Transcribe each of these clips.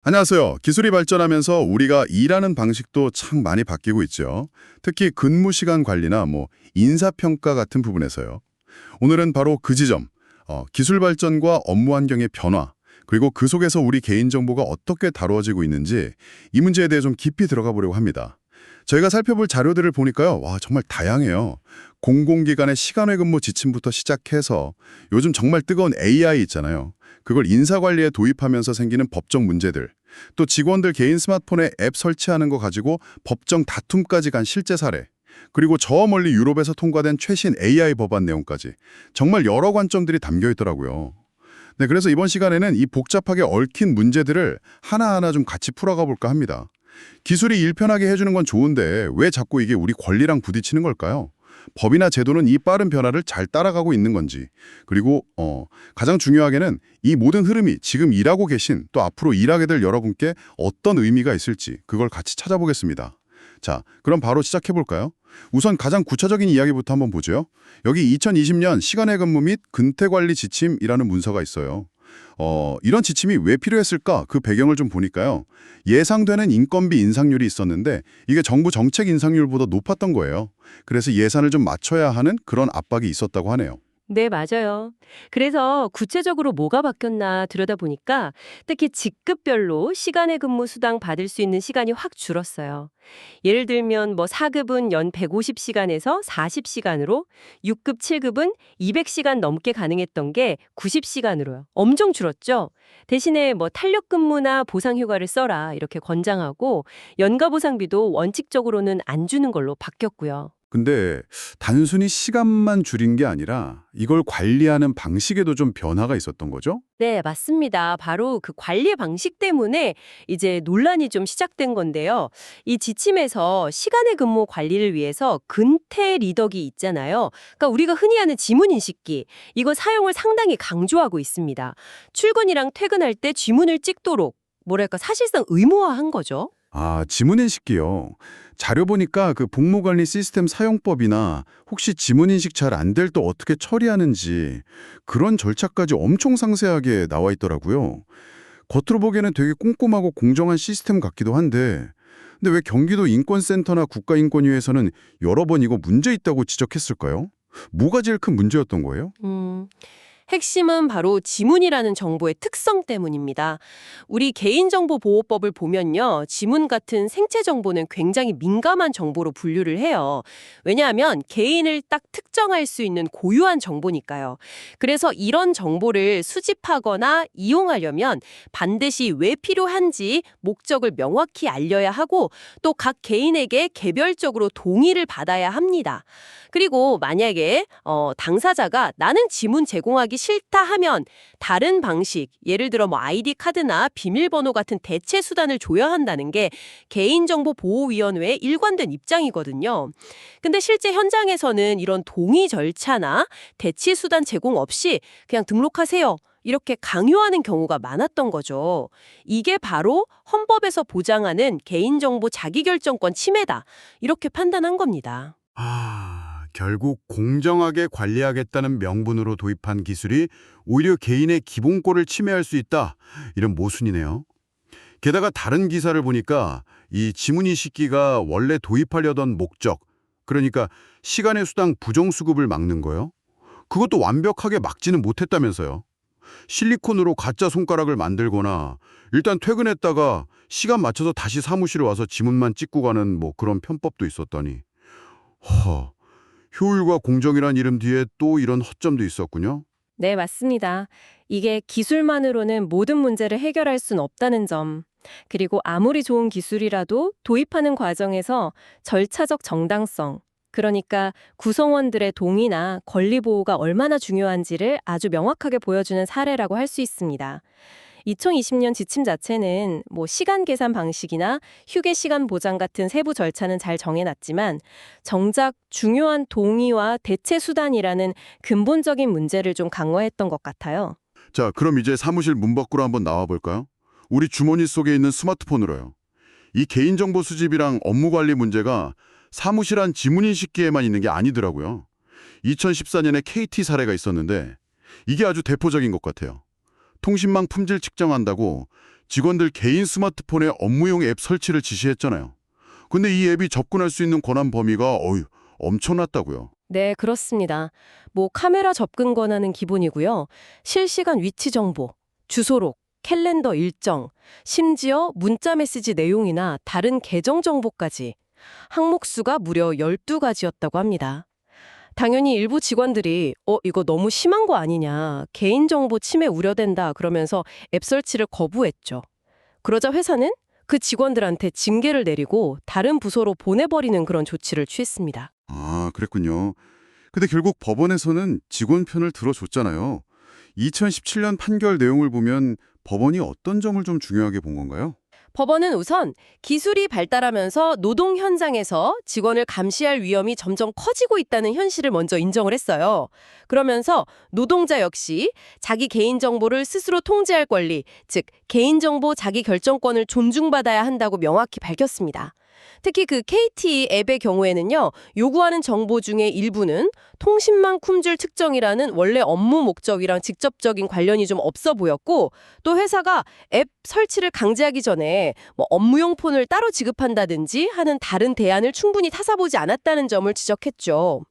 안녕하세요. 기술이 발전하면서 우리가 일하는 방식도 참 많이 바뀌고 있죠. 특히 근무 시간 관리나 인사평가 같은 부분에서요. 오늘은 바로 그 지점, 기술 발전과 업무 환경의 변화, 그리고 그 속에서 우리 개인정보가 어떻게 다루어지고 있는지 이 문제에 대해 좀 깊이 들어가 보려고 합니다. 저희가 살펴볼 자료들을 보니까요. 와, 정말 다양해요. 공공기관의 시간외 근무 지침부터 시작해서 요즘 정말 뜨거운 AI 있잖아요. 그걸 인사관리에 도입하면서 생기는 법적 문제들, 또 직원들 개인 스마트폰에 앱 설치하는 거 가지고 법정 다툼까지 간 실제 사례, 그리고 저 멀리 유럽에서 통과된 최신 AI 법안 내용까지 정말 여러 관점들이 담겨 있더라고요. 네, 그래서 이번 시간에는 이 복잡하게 얽힌 문제들을 하나하나 좀 같이 풀어가 볼까 합니다. 기술이 일 편하게 해주는 건 좋은데 왜 자꾸 이게 우리 권리랑 부딪히는 걸까요? 법이나 제도는 이 빠른 변화를 잘 따라가고 있는 건지, 그리고 가장 중요하게는 이 모든 흐름이 지금 일하고 계신 또 앞으로 일하게 될 여러분께 어떤 의미가 있을지 그걸 같이 찾아보겠습니다. 자, 그럼 바로 시작해 볼까요? 우선 가장 구체적인 이야기부터 한번 보죠. 여기 2020년 시간의 근무 및 근태관리 지침이라는 문서가 있어요. 이런 지침이 왜 필요했을까? 그 배경을 좀 보니까요. 예상되는 인건비 인상률이 있었는데 이게 정부 정책 인상률보다 높았던 거예요. 그래서 예산을 좀 맞춰야 하는 그런 압박이 있었다고 하네요. 네, 맞아요. 그래서 구체적으로 뭐가 바뀌었나 들여다보니까 특히 직급별로 시간의 근무 수당 받을 수 있는 시간이 확 줄었어요. 예를 들면 4급은 연 150시간에서 40시간으로, 6급, 7급은 200시간 넘게 가능했던 게 90시간으로요. 엄청 줄었죠? 대신에 탄력 근무나 보상 휴가를 써라 이렇게 권장하고 연가 보상비도 원칙적으로는 안 주는 걸로 바뀌었고요. 근데 단순히 시간만 줄인 게 아니라 이걸 관리하는 방식에도 좀 변화가 있었던 거죠? 네, 맞습니다. 바로 그 관리 방식 때문에 이제 논란이 좀 시작된 건데요. 이 지침에서 시간의 근무 관리를 위해서 근태 리더기 있잖아요. 그러니까 우리가 흔히 하는 지문 인식기, 이거 사용을 상당히 강조하고 있습니다. 출근이랑 퇴근할 때 지문을 찍도록 뭐랄까 사실상 의무화한 거죠. 아, 지문인식기요. 자료 보니까 그 복무관리 시스템 사용법이나 혹시 지문인식 잘 안 될 때 어떻게 처리하는지 그런 절차까지 엄청 상세하게 나와 있더라고요. 겉으로 보기에는 되게 꼼꼼하고 공정한 시스템 같기도 한데 근데 왜 경기도 인권센터나 국가인권위에서는 여러 번 이거 문제 있다고 지적했을까요? 뭐가 제일 큰 문제였던 거예요? 핵심은 바로 지문이라는 정보의 특성 때문입니다. 우리 개인정보보호법을 보면요. 지문 같은 생체 정보는 굉장히 민감한 정보로 분류를 해요. 왜냐하면 개인을 딱 특정할 수 있는 고유한 정보니까요. 그래서 이런 정보를 수집하거나 이용하려면 반드시 왜 필요한지 목적을 명확히 알려야 하고 또 각 개인에게 개별적으로 동의를 받아야 합니다. 그리고 만약에 당사자가 나는 지문 제공하기 싫다 하면 다른 방식, 예를 들어 아이디 카드나 비밀번호 같은 대체 수단을 줘야 한다는 게 개인정보보호위원회의 일관된 입장이거든요. 근데 실제 현장에서는 이런 동의 절차나 대체 수단 제공 없이 그냥 등록하세요. 이렇게 강요하는 경우가 많았던 거죠. 이게 바로 헌법에서 보장하는 개인정보 자기결정권 침해다. 이렇게 판단한 겁니다. 결국 공정하게 관리하겠다는 명분으로 도입한 기술이 오히려 개인의 기본권을 침해할 수 있다. 이런 모순이네요. 게다가 다른 기사를 보니까 이 지문인식기가 원래 도입하려던 목적, 그러니까 시간의 수당 부정수급을 막는 거요. 그것도 완벽하게 막지는 못했다면서요. 실리콘으로 가짜 손가락을 만들거나 일단 퇴근했다가 시간 맞춰서 다시 사무실에 와서 지문만 찍고 가는 그런 편법도 있었더니. 효율과 공정이란 이름 뒤에 또 이런 허점도 있었군요. 네, 맞습니다. 이게 기술만으로는 모든 문제를 해결할 순 없다는 점. 그리고 아무리 좋은 기술이라도 도입하는 과정에서 절차적 정당성, 그러니까 구성원들의 동의나 권리 보호가 얼마나 중요한지를 아주 명확하게 보여주는 사례라고 할 수 있습니다. 2020년 지침 자체는 시간 계산 방식이나 휴게 시간 보장 같은 세부 절차는 잘 정해놨지만 정작 중요한 동의와 대체 수단이라는 근본적인 문제를 좀 강화했던 것 같아요. 자, 그럼 이제 사무실 문 밖으로 한번 나와 볼까요? 우리 주머니 속에 있는 스마트폰으로요. 이 개인정보 수집이랑 업무 관리 문제가 사무실 안 지문인식기에만 있는 게 아니더라고요. 2014년에 KT 사례가 있었는데 이게 아주 대표적인 것 같아요. 통신망 품질 측정한다고 직원들 개인 스마트폰에 업무용 앱 설치를 지시했잖아요. 근데 이 앱이 접근할 수 있는 권한 범위가 엄청났다고요. 네, 그렇습니다. 카메라 접근 권한은 기본이고요. 실시간 위치 정보, 주소록, 캘린더 일정, 심지어 문자 메시지 내용이나 다른 계정 정보까지 항목 수가 무려 12가지였다고 합니다. 당연히 일부 직원들이 이거 너무 심한 거 아니냐, 개인정보 침해 우려된다 그러면서 앱 설치를 거부했죠. 그러자 회사는 그 직원들한테 징계를 내리고 다른 부서로 보내버리는 그런 조치를 취했습니다. 아, 그랬군요. 근데 결국 법원에서는 직원 편을 들어줬잖아요. 2017년 판결 내용을 보면 법원이 어떤 점을 좀 중요하게 본 건가요? 법원은 우선 기술이 발달하면서 노동 현장에서 직원을 감시할 위험이 점점 커지고 있다는 현실을 먼저 인정을 했어요. 그러면서 노동자 역시 자기 개인정보를 스스로 통제할 권리, 즉 개인정보 자기 결정권을 존중받아야 한다고 명확히 밝혔습니다. 특히 그 KT 앱의 경우에는요, 요구하는 정보 중에 일부는 통신망 쿰줄 특정이라는 원래 업무 목적이랑 직접적인 관련이 좀 없어 보였고, 또 회사가 앱 설치를 강제하기 전에 업무용 폰을 따로 지급한다든지 하는 다른 대안을 충분히 타사보지 않았다는 점을 지적했죠.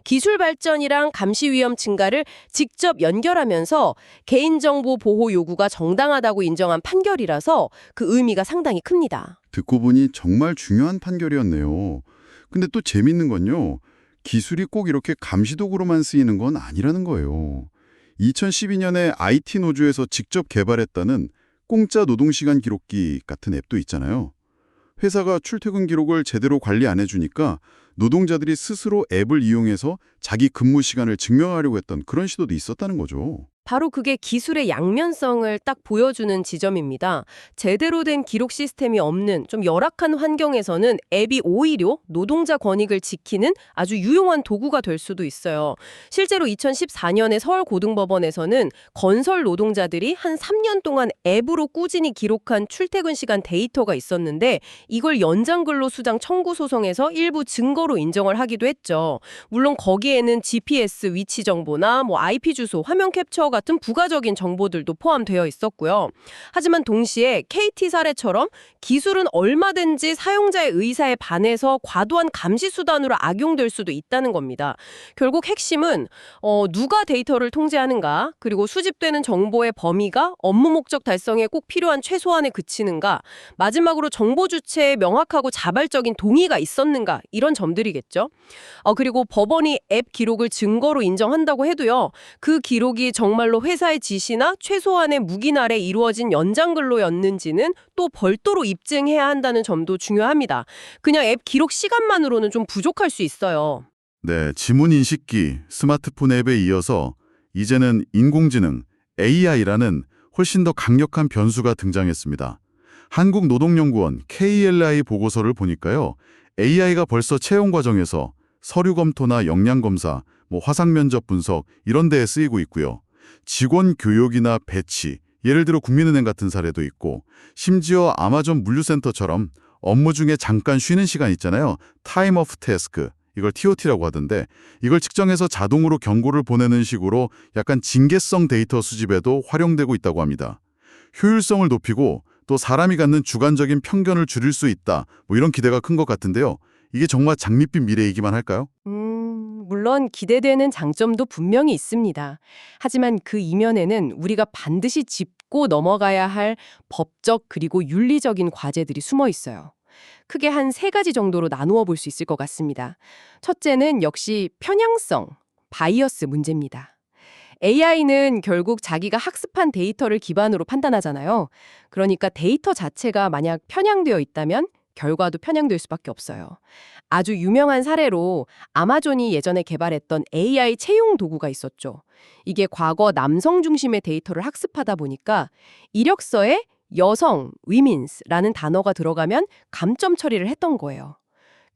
기술 발전이랑 감시 위험 증가를 직접 연결하면서 개인정보 보호 요구가 정당하다고 인정한 판결이라서 그 의미가 상당히 큽니다. 듣고 보니 정말 중요한 판결이었네요. 근데 또 재밌는 건요. 기술이 꼭 이렇게 감시도구로만 쓰이는 건 아니라는 거예요. 2012년에 IT 노조에서 직접 개발했다는 공짜 노동시간 기록기 같은 앱도 있잖아요. 회사가 출퇴근 기록을 제대로 관리 안 해주니까 노동자들이 스스로 앱을 이용해서 자기 근무 시간을 증명하려고 했던 그런 시도도 있었다는 거죠. 바로 그게 기술의 양면성을 딱 보여주는 지점입니다. 제대로 된 기록 시스템이 없는 좀 열악한 환경에서는 앱이 오히려 노동자 권익을 지키는 아주 유용한 도구가 될 수도 있어요. 실제로 2014년에 서울고등법원에서는 건설 노동자들이 한 3년 동안 앱으로 꾸준히 기록한 출퇴근 시간 데이터가 있었는데 이걸 연장근로 수당 청구 소송에서 일부 증거로 인정을 하기도 했죠. 물론 거기에는 GPS 위치 정보나 IP 주소, 화면 캡처 같은 부가적인 정보들도 포함되어 있었고요. 하지만 동시에 KT 사례처럼 기술은 얼마든지 사용자의 의사에 반해서 과도한 감시 수단으로 악용될 수도 있다는 겁니다. 결국 핵심은 누가 데이터를 통제하는가, 그리고 수집되는 정보의 범위가 업무 목적 달성에 꼭 필요한 최소한에 그치는가, 마지막으로 정보 주체에 명확하고 자발적인 동의가 있었는가, 이런 점들이겠죠. 그리고 법원이 앱 기록을 증거로 인정한다고 해도요, 그 기록이 정말로 회사의 지시나 최소한의 묵인 아래 이루어진 연장근로였는지는 또 별도로 입증해야 한다는 점도 중요합니다. 그냥 앱 기록 시간만으로는 좀 부족할 수 있어요. 네, 지문 인식기, 스마트폰 앱에 이어서 이제는 인공지능, AI라는 훨씬 더 강력한 변수가 등장했습니다. 한국노동연구원 KLI 보고서를 보니까요. AI가 벌써 채용 과정에서 서류 검토나 역량 검사, 화상 면접 분석 이런 데에 쓰이고 있고요. 직원 교육이나 배치, 예를 들어 국민은행 같은 사례도 있고, 심지어 아마존 물류센터처럼 업무 중에 잠깐 쉬는 시간 있잖아요. 타임 오프 태스크, 이걸 TOT라고 하던데, 이걸 측정해서 자동으로 경고를 보내는 식으로 약간 징계성 데이터 수집에도 활용되고 있다고 합니다. 효율성을 높이고 또 사람이 갖는 주관적인 편견을 줄일 수 있다, 이런 기대가 큰 것 같은데요. 이게 정말 장밋빛 미래이기만 할까요? 물론 기대되는 장점도 분명히 있습니다. 하지만 그 이면에는 우리가 반드시 짚고 넘어가야 할 법적 그리고 윤리적인 과제들이 숨어 있어요. 크게 한 3가지 정도로 나누어 볼 수 있을 것 같습니다. 첫째는 역시 편향성, 바이어스 문제입니다. AI는 결국 자기가 학습한 데이터를 기반으로 판단하잖아요. 그러니까 데이터 자체가 만약 편향되어 있다면 결과도 편향될 수밖에 없어요. 아주 유명한 사례로 아마존이 예전에 개발했던 AI 채용 도구가 있었죠. 이게 과거 남성 중심의 데이터를 학습하다 보니까 이력서에 여성, 위민스라는 단어가 들어가면 감점 처리를 했던 거예요.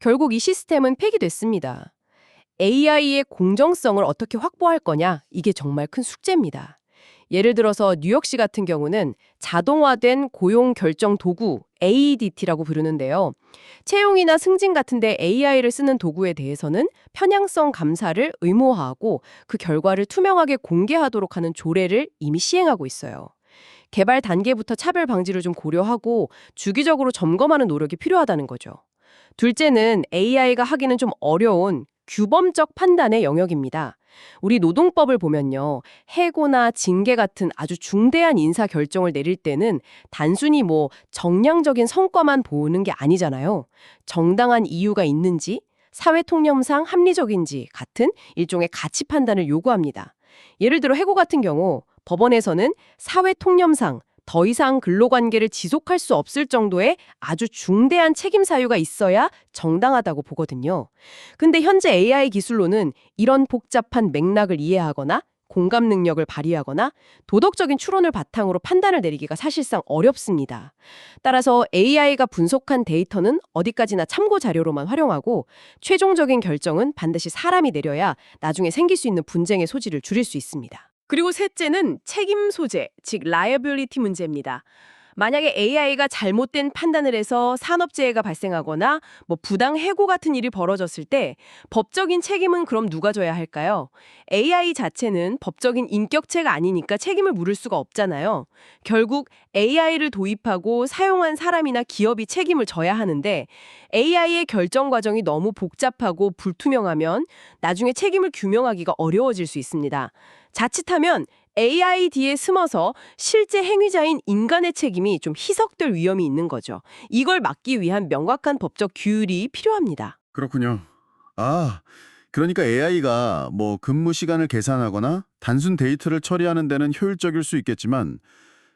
결국 이 시스템은 폐기됐습니다. AI의 공정성을 어떻게 확보할 거냐, 이게 정말 큰 숙제입니다. 예를 들어서 뉴욕시 같은 경우는 자동화된 고용 결정 도구 ADT라고 부르는데요. 채용이나 승진 같은 데 AI를 쓰는 도구에 대해서는 편향성 감사를 의무화하고 그 결과를 투명하게 공개하도록 하는 조례를 이미 시행하고 있어요. 개발 단계부터 차별 방지를 좀 고려하고 주기적으로 점검하는 노력이 필요하다는 거죠. 둘째는 AI가 하기는 좀 어려운 규범적 판단의 영역입니다. 우리 노동법을 보면요. 해고나 징계 같은 아주 중대한 인사 결정을 내릴 때는 단순히 정량적인 성과만 보는 게 아니잖아요. 정당한 이유가 있는지, 사회 통념상 합리적인지 같은 일종의 가치 판단을 요구합니다. 예를 들어 해고 같은 경우 법원에서는 사회 통념상 더 이상 근로관계를 지속할 수 없을 정도의 아주 중대한 책임 사유가 있어야 정당하다고 보거든요. 근데 현재 AI 기술로는 이런 복잡한 맥락을 이해하거나 공감 능력을 발휘하거나 도덕적인 추론을 바탕으로 판단을 내리기가 사실상 어렵습니다. 따라서 AI가 분석한 데이터는 어디까지나 참고 자료로만 활용하고 최종적인 결정은 반드시 사람이 내려야 나중에 생길 수 있는 분쟁의 소지를 줄일 수 있습니다. 그리고 셋째는 책임 소재, 즉 liability 문제입니다. 만약에 AI가 잘못된 판단을 해서 산업재해가 발생하거나 부당 해고 같은 일이 벌어졌을 때 법적인 책임은 그럼 누가 져야 할까요? AI 자체는 법적인 인격체가 아니니까 책임을 물을 수가 없잖아요. 결국 AI를 도입하고 사용한 사람이나 기업이 책임을 져야 하는데 AI의 결정 과정이 너무 복잡하고 불투명하면 나중에 책임을 규명하기가 어려워질 수 있습니다. 자칫하면 AI 뒤에 숨어서 실제 행위자인 인간의 책임이 좀 희석될 위험이 있는 거죠. 이걸 막기 위한 명확한 법적 규율이 필요합니다. 그렇군요. 그러니까 AI가 근무 시간을 계산하거나 단순 데이터를 처리하는 데는 효율적일 수 있겠지만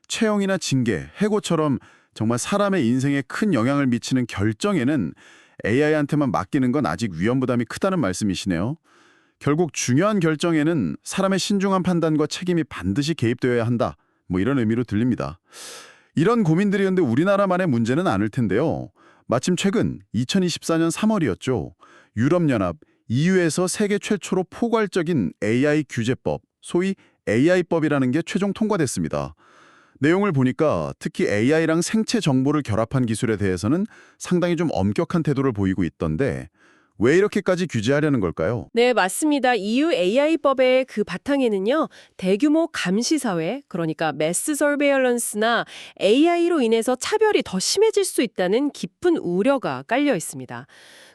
채용이나 징계, 해고처럼 정말 사람의 인생에 큰 영향을 미치는 결정에는 AI한테만 맡기는 건 아직 위험 부담이 크다는 말씀이시네요. 결국 중요한 결정에는 사람의 신중한 판단과 책임이 반드시 개입되어야 한다. 이런 의미로 들립니다. 이런 고민들이 근데 우리나라만의 문제는 아닐 텐데요. 마침 최근 2024년 3월이었죠. 유럽연합 EU에서 세계 최초로 포괄적인 AI 규제법, 소위 AI법이라는 게 최종 통과됐습니다. 내용을 보니까 특히 AI랑 생체 정보를 결합한 기술에 대해서는 상당히 좀 엄격한 태도를 보이고 있던데 왜 이렇게까지 규제하려는 걸까요? 네, 맞습니다. EU AI법의 그 바탕에는요, 대규모 감시 사회, 그러니까 매스 서베일런스나 AI로 인해서 차별이 더 심해질 수 있다는 깊은 우려가 깔려 있습니다.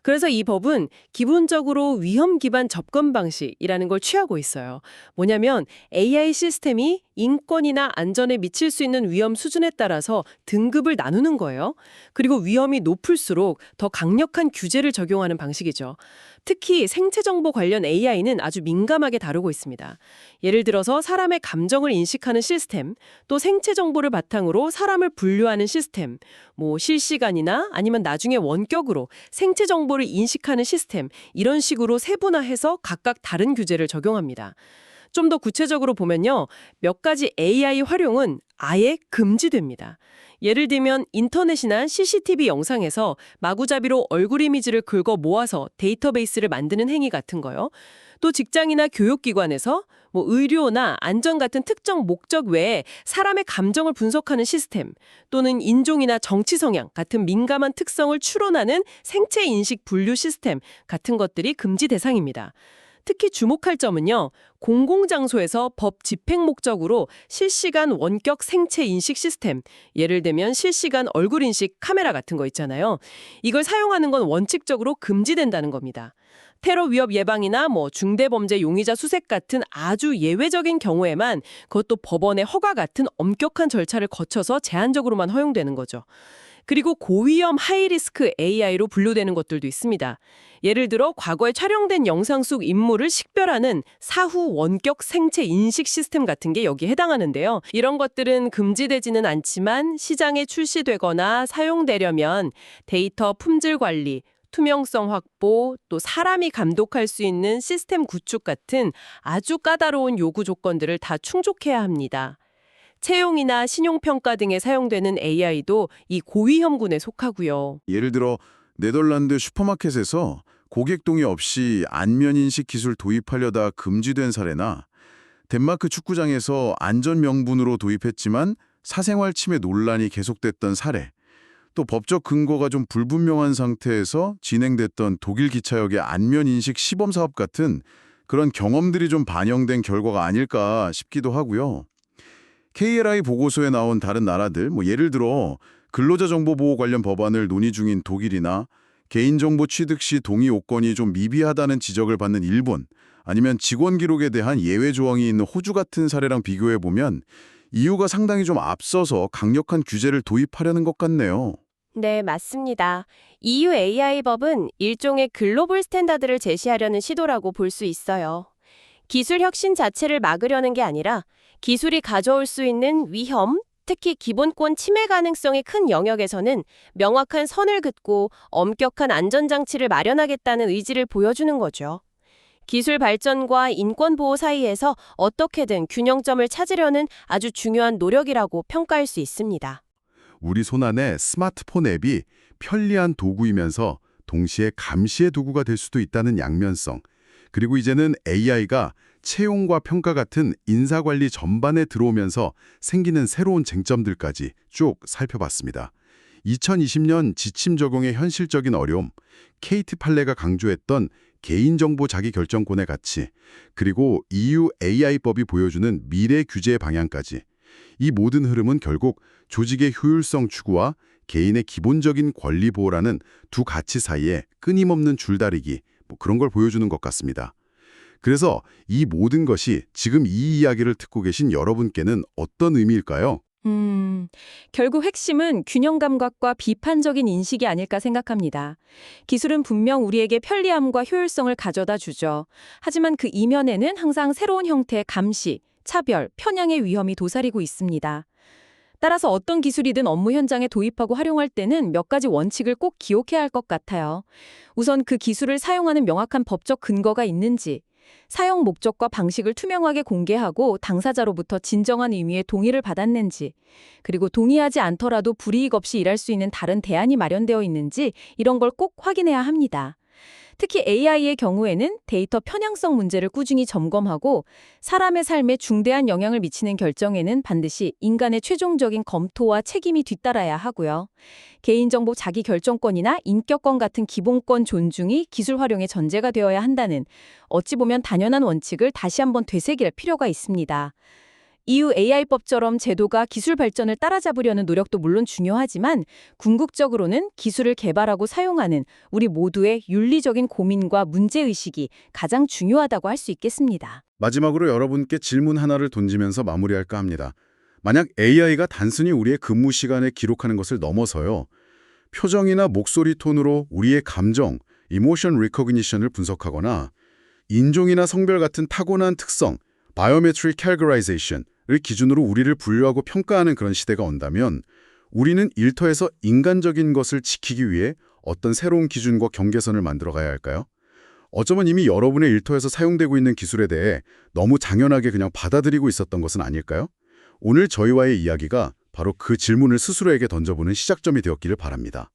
그래서 이 법은 기본적으로 위험 기반 접근 방식이라는 걸 취하고 있어요. 뭐냐면 AI 시스템이 인권이나 안전에 미칠 수 있는 위험 수준에 따라서 등급을 나누는 거예요. 그리고 위험이 높을수록 더 강력한 규제를 적용하는 방식이죠. 특히 생체 정보 관련 AI는 아주 민감하게 다루고 있습니다. 예를 들어서 사람의 감정을 인식하는 시스템, 또 생체 정보를 바탕으로 사람을 분류하는 시스템, 실시간이나 아니면 나중에 원격으로 생체 정보를 인식하는 시스템, 이런 식으로 세분화해서 각각 다른 규제를 적용합니다. 좀 더 구체적으로 보면요, 몇 가지 AI 활용은 아예 금지됩니다. 예를 들면 인터넷이나 CCTV 영상에서 마구잡이로 얼굴 이미지를 긁어 모아서 데이터베이스를 만드는 행위 같은 거요. 또 직장이나 교육기관에서 의료나 안전 같은 특정 목적 외에 사람의 감정을 분석하는 시스템, 또는 인종이나 정치 성향 같은 민감한 특성을 추론하는 생체 인식 분류 시스템 같은 것들이 금지 대상입니다. 특히 주목할 점은요, 공공장소에서 법 집행 목적으로 실시간 원격 생체 인식 시스템, 예를 들면 실시간 얼굴 인식 카메라 같은 거 있잖아요. 이걸 사용하는 건 원칙적으로 금지된다는 겁니다. 테러 위협 예방이나 중대범죄 용의자 수색 같은 아주 예외적인 경우에만 그것도 법원의 허가 같은 엄격한 절차를 거쳐서 제한적으로만 허용되는 거죠. 그리고 고위험 하이리스크 AI로 분류되는 것들도 있습니다. 예를 들어 과거에 촬영된 영상 속 인물을 식별하는 사후 원격 생체 인식 시스템 같은 게 여기에 해당하는데요. 이런 것들은 금지되지는 않지만 시장에 출시되거나 사용되려면 데이터 품질 관리, 투명성 확보, 또 사람이 감독할 수 있는 시스템 구축 같은 아주 까다로운 요구 조건들을 다 충족해야 합니다. 채용이나 신용평가 등에 사용되는 AI도 이 고위험군에 속하고요. 예를 들어 네덜란드 슈퍼마켓에서 고객 동의 없이 안면인식 기술 도입하려다 금지된 사례나 덴마크 축구장에서 안전 명분으로 도입했지만 사생활 침해 논란이 계속됐던 사례, 또 법적 근거가 좀 불분명한 상태에서 진행됐던 독일 기차역의 안면인식 시범 사업 같은 그런 경험들이 좀 반영된 결과가 아닐까 싶기도 하고요. KLI 보고서에 나온 다른 나라들, 예를 들어 근로자 정보 보호 관련 법안을 논의 중인 독일이나 개인정보 취득 시 동의 요건이 좀 미비하다는 지적을 받는 일본, 아니면 직원 기록에 대한 예외 조항이 있는 호주 같은 사례랑 비교해 보면 EU가 상당히 좀 앞서서 강력한 규제를 도입하려는 것 같네요. 네, 맞습니다. EU AI법은 일종의 글로벌 스탠다드를 제시하려는 시도라고 볼 수 있어요. 기술 혁신 자체를 막으려는 게 아니라 기술이 가져올 수 있는 위험, 특히 기본권 침해 가능성이 큰 영역에서는 명확한 선을 긋고 엄격한 안전장치를 마련하겠다는 의지를 보여주는 거죠. 기술 발전과 인권 보호 사이에서 어떻게든 균형점을 찾으려는 아주 중요한 노력이라고 평가할 수 있습니다. 우리 손안에 스마트폰 앱이 편리한 도구이면서 동시에 감시의 도구가 될 수도 있다는 양면성, 그리고 이제는 AI가 채용과 평가 같은 인사관리 전반에 들어오면서 생기는 새로운 쟁점들까지 쭉 살펴봤습니다. 2020년 지침 적용의 현실적인 어려움, 케이트 팔레가 강조했던 개인정보 자기결정권의 가치, 그리고 EU AI법이 보여주는 미래 규제의 방향까지, 이 모든 흐름은 결국 조직의 효율성 추구와 개인의 기본적인 권리 보호라는 두 가치 사이에 끊임없는 줄다리기, 그런 걸 보여주는 것 같습니다. 그래서 이 모든 것이 지금 이 이야기를 듣고 계신 여러분께는 어떤 의미일까요? 결국 핵심은 균형 감각과 비판적인 인식이 아닐까 생각합니다. 기술은 분명 우리에게 편리함과 효율성을 가져다 주죠. 하지만 그 이면에는 항상 새로운 형태의 감시, 차별, 편향의 위험이 도사리고 있습니다. 따라서 어떤 기술이든 업무 현장에 도입하고 활용할 때는 몇 가지 원칙을 꼭 기억해야 할 것 같아요. 우선 그 기술을 사용하는 명확한 법적 근거가 있는지, 사용 목적과 방식을 투명하게 공개하고 당사자로부터 진정한 의미의 동의를 받았는지, 그리고 동의하지 않더라도 불이익 없이 일할 수 있는 다른 대안이 마련되어 있는지 이런 걸 꼭 확인해야 합니다. 특히 AI의 경우에는 데이터 편향성 문제를 꾸준히 점검하고 사람의 삶에 중대한 영향을 미치는 결정에는 반드시 인간의 최종적인 검토와 책임이 뒤따라야 하고요. 개인정보 자기결정권이나 인격권 같은 기본권 존중이 기술 활용의 전제가 되어야 한다는 어찌 보면 당연한 원칙을 다시 한번 되새길 필요가 있습니다. EU AI법처럼 제도가 기술 발전을 따라잡으려는 노력도 물론 중요하지만 궁극적으로는 기술을 개발하고 사용하는 우리 모두의 윤리적인 고민과 문제의식이 가장 중요하다고 할 수 있겠습니다. 마지막으로 여러분께 질문 하나를 던지면서 마무리할까 합니다. 만약 AI가 단순히 우리의 근무 시간을 기록하는 것을 넘어서요, 표정이나 목소리 톤으로 우리의 감정, 이모션 리코그니션을 분석하거나 인종이나 성별 같은 타고난 특성, 바이오메트릭 캐리거라이제이션을 기준으로 우리를 분류하고 평가하는 그런 시대가 온다면 우리는 일터에서 인간적인 것을 지키기 위해 어떤 새로운 기준과 경계선을 만들어 가야 할까요? 어쩌면 이미 여러분의 일터에서 사용되고 있는 기술에 대해 너무 당연하게 그냥 받아들이고 있었던 것은 아닐까요? 오늘 저희와의 이야기가 바로 그 질문을 스스로에게 던져보는 시작점이 되었기를 바랍니다.